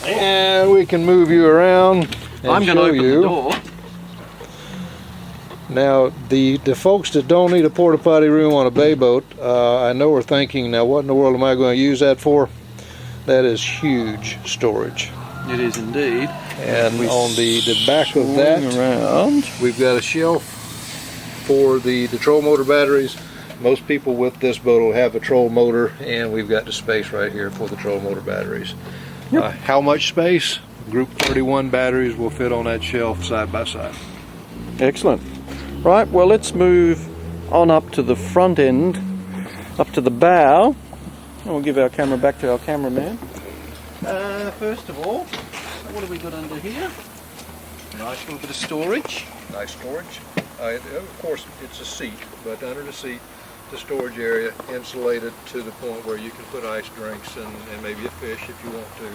And we can move you around and I'm going to open the door. Now, the folks that don't need a porta potty room on a bay boat, I know are thinking, now what in the world am I going to use that for? That is huge storage. It is indeed. And on the back of that, we've got a shelf for the troll motor batteries. Most people with this boat will have a troll motor, and we've got the space right here for the troll motor batteries. Yep. How much space? Group 31 batteries will fit on that shelf side by side. Excellent. Right, well, let's move on up to the front end, up to the bow, and we'll give our camera back to our cameraman. First of all, what have we got under here? Nice little bit of storage. Nice storage. Of course, it's a seat, but under the seat, the storage area insulated to the point where you can put ice drinks and maybe a fish if you want to.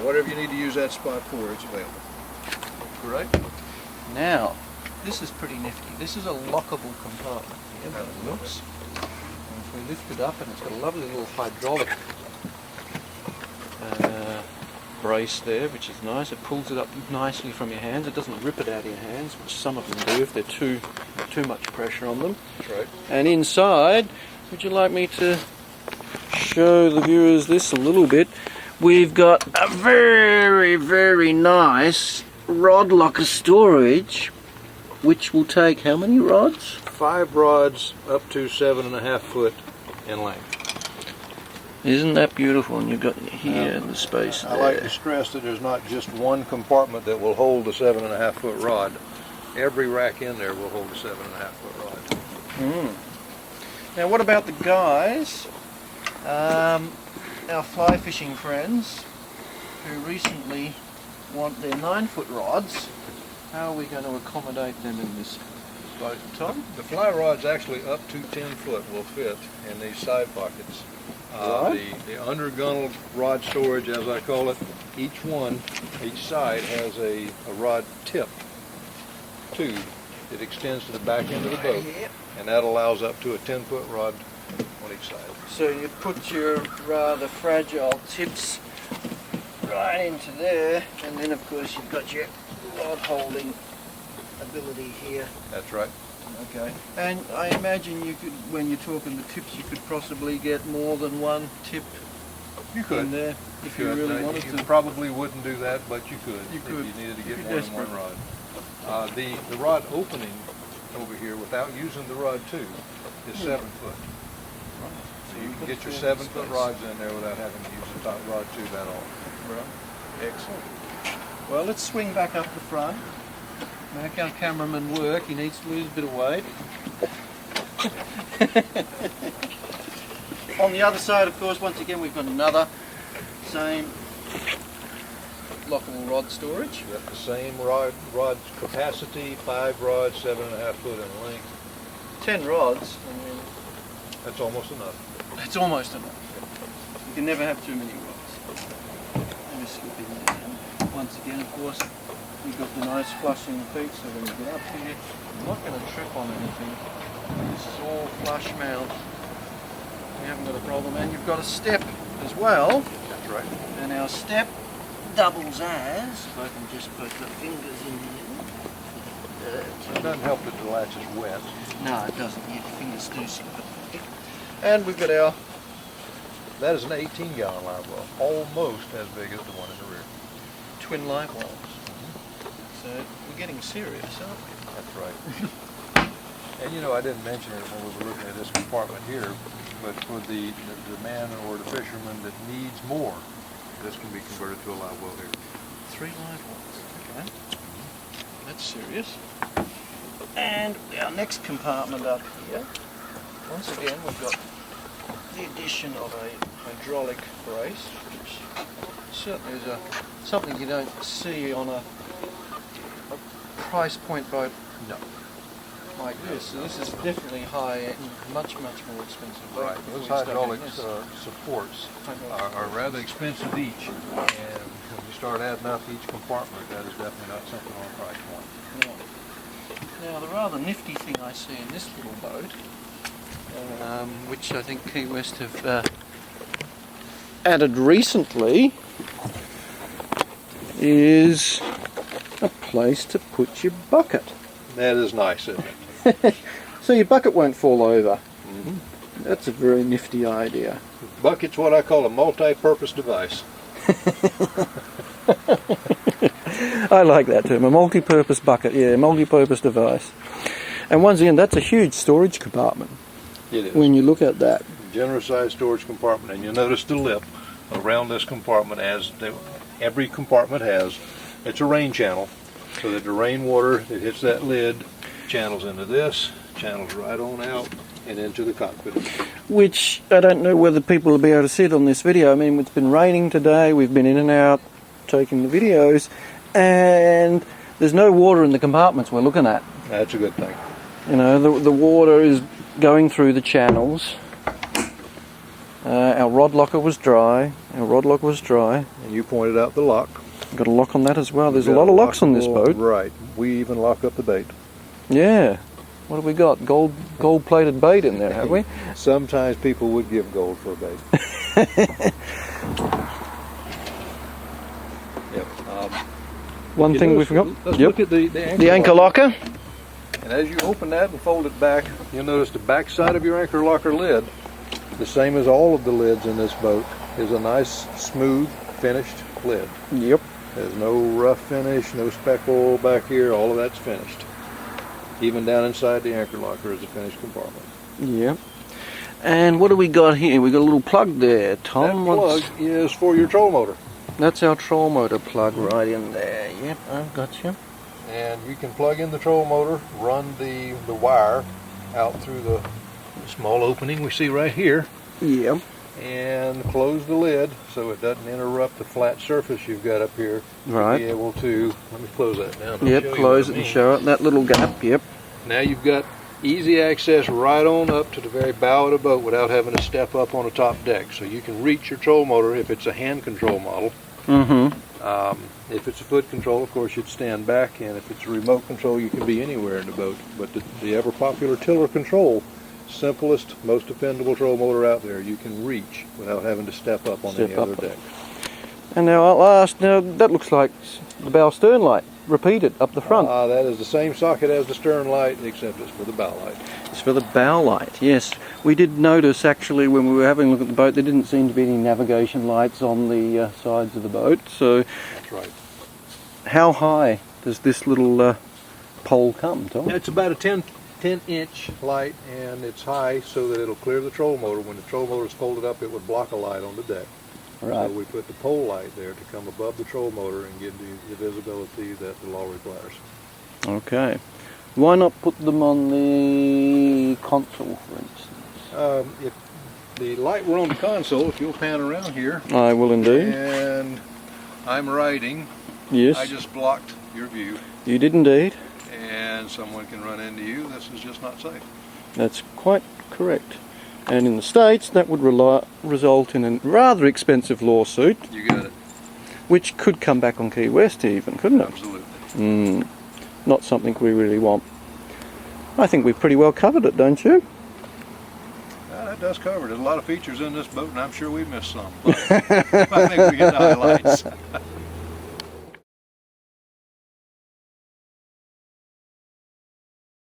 Whatever you need to use that spot for, it's available. Great. Now, this is pretty nifty. This is a lockable compartment here, by the looks. And if we lift it up, and it's got a lovely little hydraulic brace there, which is nice. It pulls it up nicely from your hands. It doesn't rip it out of your hands, which some of them do if they're too much pressure on them. That's right. And inside, would you like me to show the viewers this a little bit? We've got a very, very nice rod locker storage, which will take how many rods? 5 rods up to 7.5 foot in length. Isn't that beautiful? And you've got here the space there. I like to stress that there's not just one compartment that will hold the 7.5 foot rod. Every rack in there will hold a 7.5 foot rod. Now, what about the guys, our fly fishing friends, who recently want their 9-foot rods? How are we going to accommodate them in this boat, Tom? The fly rods actually up to 10 foot will fit in these side pockets. The under gunnel rod storage, as I call it, each side has a rod tip tube that extends to the back end of the boat, and that allows up to a 10-foot rod on each side. So you put your rather fragile tips right into there, and then of course you've got your rod holding ability here. That's right. Okay. And I imagine you could, when you're talking the tips, you could possibly get more than one tip in there if you really wanted to. You probably wouldn't do that, but you could. If you needed to get more than one rod. The rod opening over here, without using the rod tube, is 7 foot. So you can get your 7-foot rods in there without having to use the top rod tube at all. Right. Excellent. Well, let's swing back up the front. Make our cameraman work. He needs to lose a bit of weight. On the other side, of course, once again, we've got another same lockable rod storage. You've got the same rod capacity, 5 rods, 7.5 foot in length. 10 rods. I mean, that's almost enough. It's almost enough. You can never have too many rods. Let me slip in there. And once again, of course, you've got the nice flushing feet, so when you get up here, you're not going to trip on anything. This is all flush mount. You haven't got a problem. And you've got a step as well. That's right. And our step doubles as, if I can just put the fingers in here. It doesn't help that the latch is wet. No, it doesn't. Your fingers do slip it. And we've got our... That is an 18-gallon live well, almost as big as the one in the rear. Twin live wells. So we're getting serious, aren't we? That's right. And you know, I didn't mention it when we were looking at this compartment here, but for the man or the fisherman that needs more, this can be converted to a live well here. 3 live wells. Okay. That's serious. And our next compartment up here, once again we've got the addition of a hydraulic brace, which certainly is something you don't see on a price point boat like this. So this is definitely high end, much more expensive boat. Right, those hydraulic supports are rather expensive each, and when you start adding up each compartment, that is definitely not something on a price point. No. Now the rather nifty thing I see in this little boat, which I think Key West have added recently, is a place to put your bucket. That is nice, isn't it? So your bucket won't fall over. Mm-hmm. That's a very nifty idea. Bucket's what I call a multi-purpose device. I like that term, a multi-purpose bucket, yeah, multi-purpose device. And once again, that's a huge storage compartment. It is. When you look at that. Generous sized storage compartment, and you'll notice the lip around this compartment, every compartment has. It's a rain channel, so that the rainwater that hits that lid channels into this, channels right on out and into the cockpit. Which I don't know whether people will be able to see it on this video. I mean, it's been raining today, we've been in and out taking the videos, and there's no water in the compartments we're looking at. That's a good thing. You know, the water is going through the channels. Our rod locker was dry. And you pointed out the lock. Got a lock on that as well. There's a lot of locks on this boat. Right. We even lock up the bait. Yeah. What have we got? Gold-plated bait in there, have we? Sometimes people would give gold for a bait. Yep. One thing we forgot. Let's look at the anchor locker. And as you open that and fold it back, you'll notice the back side of your anchor locker lid, the same as all of the lids in this boat, is a nice, smooth, finished lid. Yep. There's no rough finish, no speckle back here, all of that's finished. Even down inside the anchor locker is a finished compartment. Yep. And what do we got here? We got a little plug there, Tom. That plug is for your troll motor. That's our troll motor plug right in there. Yep, I've got you. And you can plug in the troll motor, run the wire out through the small opening we see right here, Yep. and close the lid so it doesn't interrupt the flat surface you've got up here. Right. Be able to, let me close that down. I'll Yep, show you close what it I and mean. show it. That little gap, yep. Now you've got easy access right on up to the very bow of the boat without having to step up on the top deck. So you can reach your troll motor if it's a hand control model. Mm-hmm. If it's a foot control, of course, you'd stand back, and if it's a remote control, you can be anywhere in the boat. But the ever popular tiller control, simplest, most dependable troll motor out there, you can reach without having to step up on any other deck. And now at last, now that looks like the bow stern light, repeated up the front. That is the same socket as the stern light, except it's for the bow light. It's for the bow light, yes. We did notice actually when we were having a look at the boat, there didn't seem to be any navigation lights on the sides of the boat. So That's right. how high does this little pole come, Tom? It's about a 10-inch light, and it's high so that it'll clear the troll motor. When the troll motor is folded up, it would block a light on the deck. Right. So we put the pole light there to come above the troll motor and give the visibility that the law requires. Okay. Why not put them on the console, for instance? If the light were on the console, if you'll pan around here, I will indeed. and I'm writing, Yes. I just blocked your view, You did indeed. and someone can run into you. This is just not safe. That's quite correct. And in the States, that would result in a rather expensive lawsuit, You got it. which could come back on Key West even, couldn't it? Absolutely. Not something we really want. I think we've pretty well covered it, don't you? That does cover it. There's a lot of features in this boat, and I'm sure we missed some. But I think we get the highlights.